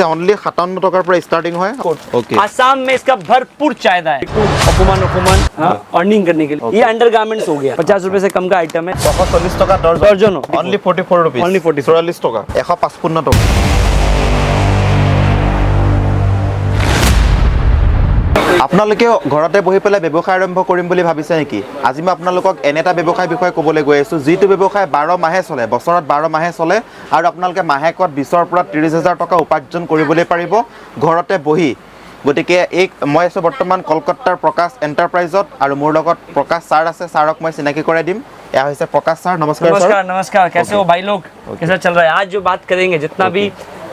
देखिए ओनली 57 টাকার পৰা স্टार्टिंग হয়। ओके आसाम में इसका भरपूर चाहता है अर्निंग करने के लिए। ये अंडरगारमेंट्स हो गया, 50 रुपए से कम का आइटम है। 140 টাকা दर्जन हो, ओनली 44 रुपीस, ओनली 44 টাকা, 155 টাকা। আপোনালোকে ঘৰতে বহি পেলাই ব্যৱসায় আৰম্ভ কৰিম বুলি ভাবিছে নেকি? আজি মই আপোনালোকক এনে এটা ব্যৱসায় বিষয়ে ক'বলৈ গৈ আছোঁ যিটো ব্যৱসায় 12 মাহে চলে, বছৰত 12 মাহে চলে আৰু আপোনালোকে মাহেকত 20ৰ পৰা 30,000 টকা উপাৰ্জন কৰিবলৈ পাৰিব ঘৰতে বহি। গতিকে এই মই আছোঁ বৰ্তমান কলকাতাৰ প্ৰকাশ এণ্টাৰপ্ৰাইজত আৰু মোৰ লগত প্ৰকাশ ছাৰ আছে। ছাৰক মই চিনাকি কৰাই দিম। यह है प्रकाश सर। नमस्कार। नमस्कार नमस्कार, कैसे हो भाई लोग? कैसा चल रहा है? आज जो बात करेंगे जितना भी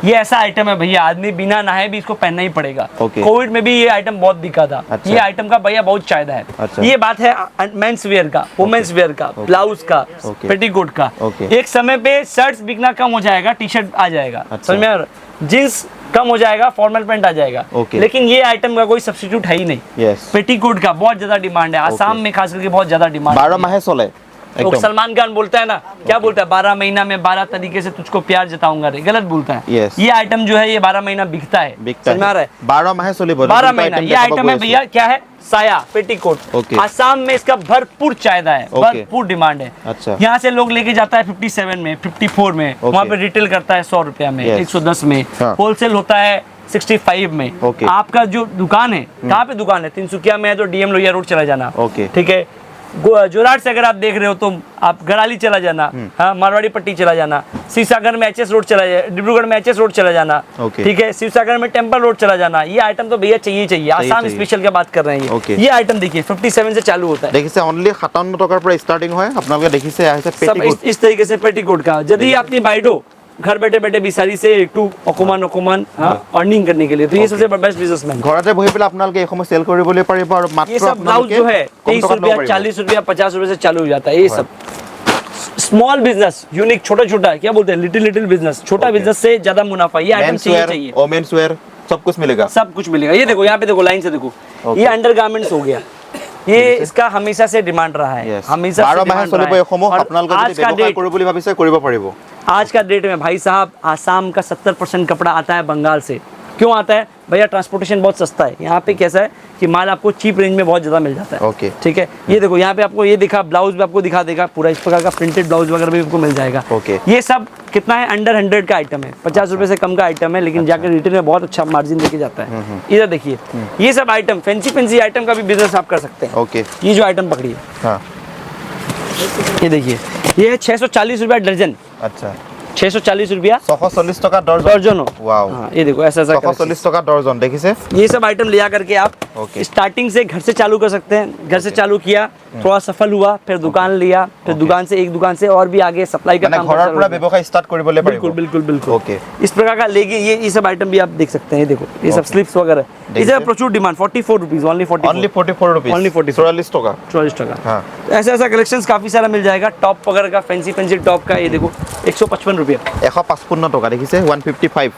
ये ऐसा आइटम है भैया, आदमी बिना नहाए भी इसको पहनना ही पड़ेगा। कोविड में भी ये आइटम बहुत बिका था। ये आइटम का भैया बहुत चाहता है। ये बात है मेंस वेयर का, वुमेन्स वेयर का, ब्लाउज का, पेटीकोट का। एक समय पे शर्ट्स बिकना कम हो जाएगा, टी शर्ट आ जाएगा, समझ में? जींस कम हो जाएगा, फॉर्मल पैंट आ जाएगा। लेकिन ये आइटम का कोई सब्स्टिट्यूट है ही नहीं। पेटीकोट का बहुत ज्यादा डिमांड है, आसाम में खास करके बहुत ज्यादा डिमांड। 12 माह चले। तो सलमान खान बोलता है ना, क्या बोलता है? 12 महीना में 12 तरीके से तुझको प्यार जताऊंगा रे, गलत बोलता है। ये आइटम जो है ये 12 महीना बिकता है, समझ में आ रहा है? 12 माह चले, 12 महीना। ये आइटम है भैया, क्या है? साया, पेटीकोट। आसाम में इसका भरपूर चाहता है, भरपूर डिमांड है। यहाँ से लोग लेके जाता है 57 में, 54 में, वहाँ पे रिटेल करता है 100 रुपया में, 110 में, होलसेल होता है 65 में। आपका जो दुकान है, कहाँ पे दुकान है? तिनसुकिया में है तो डीएम लोहिया रोड चला जाना, ठीक है। जोराट से अगर आप देख रहे हो तो आप गराली चला जाना, हाँ, मारवाड़ी पट्टी चला जाना, शिवसागर में एचएस रोड चला जाना, डिब्रूगढ़ में एचएस रोड चला जाना, ठीक है। शिवसागर में टेम्पल रोड चला जाना। ये आइटम तो भैया चाहिए चाहिए। आसाम स्पेशल की बात कर रहे हैं। ये आइटम देखिए 57 से चालू होता है। देखिए ओनली 57 টাকার পৰা স্টাर्टिंग হয়। আপোনালোকে দেখিছে इस तरीके से पेटीकोट का। यदि आपने बाइडो घर बैठे बैठे बिसारी से टू অকমান अर्निंग करने के लिए, तो ये सबसे बेस्ट बिजनेसमैन। ঘৰতে বহি পেলাই আপোনালোকে এই সময় সেল কৰিবলৈ পাৰিব আৰু মাত্ৰ ये सब ब्लाउज जो है 23 रुपया, 40 रुपया, 50 रुपए से चालू हो जाता है। ये सब स्मॉल बिजनेस, यूनिक, छोटा छोटा, क्या बोलते हैं, लिटिल बिजनेस, छोटा बिजनेस से ज्यादा मुनाफा। ये आइटम चाहिए, वुमेन्स वेयर सब कुछ मिलेगा, सब कुछ मिलेगा। ये देखो, यहाँ पे देखो, लाइन से देखो, ये अंडरगारमेंट्स हो गया। ये इसका हमेशा से डिमांड रहा है, हमेशा 12 মাহ চলিব এই সময়। আপোনালোকে যদি ব্যৱসায় কৰিব বুলি ভাবিছে কৰিব পাৰিব। आज का डेट में भाई साहब, आसाम का 70% कपड़ा आता है बंगाल से। क्यों आता है भैया? ट्रांसपोर्टेशन बहुत सस्ता है। यहाँ पे कैसा है कि माल आपको चीप रेंज में बहुत ज़्यादा मिल जाता है, ठीक है। ये देखो, यहाँ पे आपको ये दिखा, ब्लाउज भी आपको दिखा देगा पूरा इस प्रकार का प्रिंटेड ब्लाउज वगैरह भी आपको मिल जाएगा। ये सब कितना है? अंडर 100 का आइटम है, 50 रुपए से कम का आइटम है, लेकिन जाकर रिटेल में बहुत अच्छा मार्जिन देके जाता है। इधर देखिए, ये सब आइटम फैंसी आइटम का भी बिजनेस आप कर सकते हैं। ये जो आइटम पकड़िए, ये देखिए, ये है 640 रुपया दर्जन। अच्छा, 640 रुपया, 640 টাকা दर्जन। वाओ, ये देखो ऐसा 640 টাকা दर्जन। देखिए ये सब आइटम लिया करके आप स्टार्टिंग से घर से चालू कर सकते हैं। घर से चालू किया, थोड़ा सफल हुआ, फिर दुकान लिया, फिर दुकान से एक दुकान से और भी आगे सप्लाई का काम। ঘৰৰ পৰা ব্যৱসায় স্টাर्ट কৰিবলৈ পাৰিব। बिल्कुल बिल्कुल बिल्कुल। इस प्रकार का लेके ये सब आइटम भी आप देख सकते हैं। देखो ये सब स्लिप्स वगैरह, इसे प्रचुर demand. 44 rupees, only 44 rupees, only 44 टाका, 44 टाका। ऐसा कलेक्शंस काफी सारा मिल जाएगा। टॉप वगैरह का, फैंसी टॉप का, ये देखो 155 रुपया, 155 টাকা। দেখিছে 155,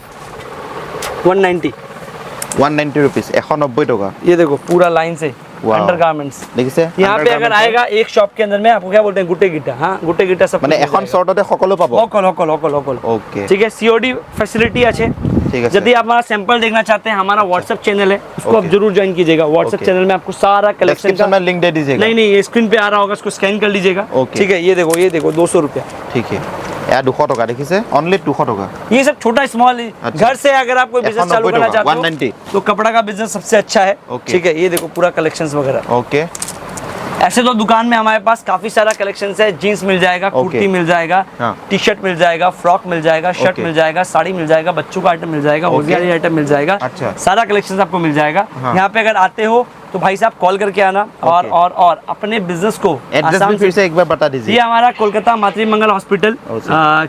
190 रुपीस, 190 টাকা। ये देखो पूरा लाइन से अंडरगारमेंट्स। देखिए यहाँ पे अगर आएगा एक शॉप के अंदर में, आपको क्या बोलते हैं, गुट्टे गिट्टा। हाँ, गुट्टे गिट्टा सब মানে এখন শর্টতে সকলো পাবো। অকল। ओके, ठीक है। सीओडी फैसिलिटी अच्छे। यदि आप हमारा सैंपल देखना चाहते हैं, हमारा व्हाट्सएप चैनल है, उसको आप जरूर ज्वाइन कीजिएगा। व्हाट्सएप चैनल में आपको सारा कलेक्शन का लिंक दे दीजिएगा। नहीं, ये स्क्रीन पे आ रहा होगा, उसको स्कैन कर लीजिएगा, ठीक है। ये देखो 200 रुपया, ठीक है। यार 200 টাকা। देखिए ओनली 200 टाका। ये सब छोटा स्मॉल घर से अगर आप कोई बिजनेस चालू करना चाहते हो 190, तो कपड़ा का बिजनेस सबसे अच्छा है, ठीक है। ये देखो पूरा कलेक्शंस वगैरह। ओके, ऐसे तो दुकान में हमारे पास काफी सारा कलेक्शंस है। जीन्स मिल जाएगा, कुर्ती मिल जाएगा, टी शर्ट मिल जाएगा, फ्रॉक मिल जाएगा, शर्ट मिल जाएगा, साड़ी मिल जाएगा, बच्चों का आइटम मिल जाएगा, होलिया आइटम मिल जाएगा। सारा कलेक्शंस आपको मिल जाएगा। यहाँ पे अगर आते हो तो भाई साहब कॉल करके आना और अपने बिजनेस को एड्रेस भी फिर से एक बार बता दीजिए। ये हमारा कोलकाता मातृमंगल हॉस्पिटल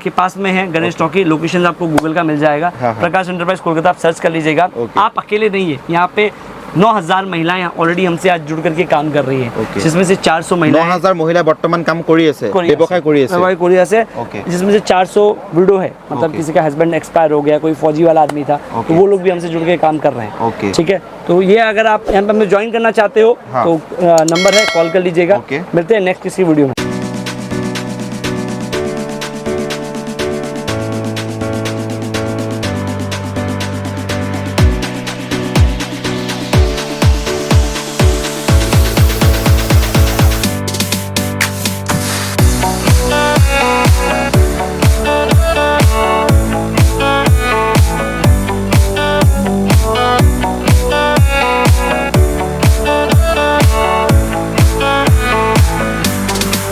के पास में है, गणेश टॉकी। लोकेशन आपको गूगल का मिल जाएगा, प्रकाश एंटरप्राइज कोलकाता, आप सर्च कर लीजिएगा। आप अकेले नहीं है, यहाँ पे 9000 महिलाएं ऑलरेडी हमसे आज जुड़ करके काम कर रही हैं, जिसमें से 400 महिलाएं 9000 महिला বর্তমান কাম কৰি আছে, ব্যৱসায় কৰি আছে, जिसमें से 400 विडो है, मतलब किसी का हस्बैंड एक्सपायर हो गया, कोई फौजी वाला आदमी था, तो वो लोग भी हमसे जुड़ के काम कर रहे हैं, ठीक है। तो ये अगर आप यहाँ पे हमें ज्वाइन करना चाहते हो तो नंबर है, कॉल कर लीजिएगा। मिलते हैं नेक्स्ट किसी वीडियो में।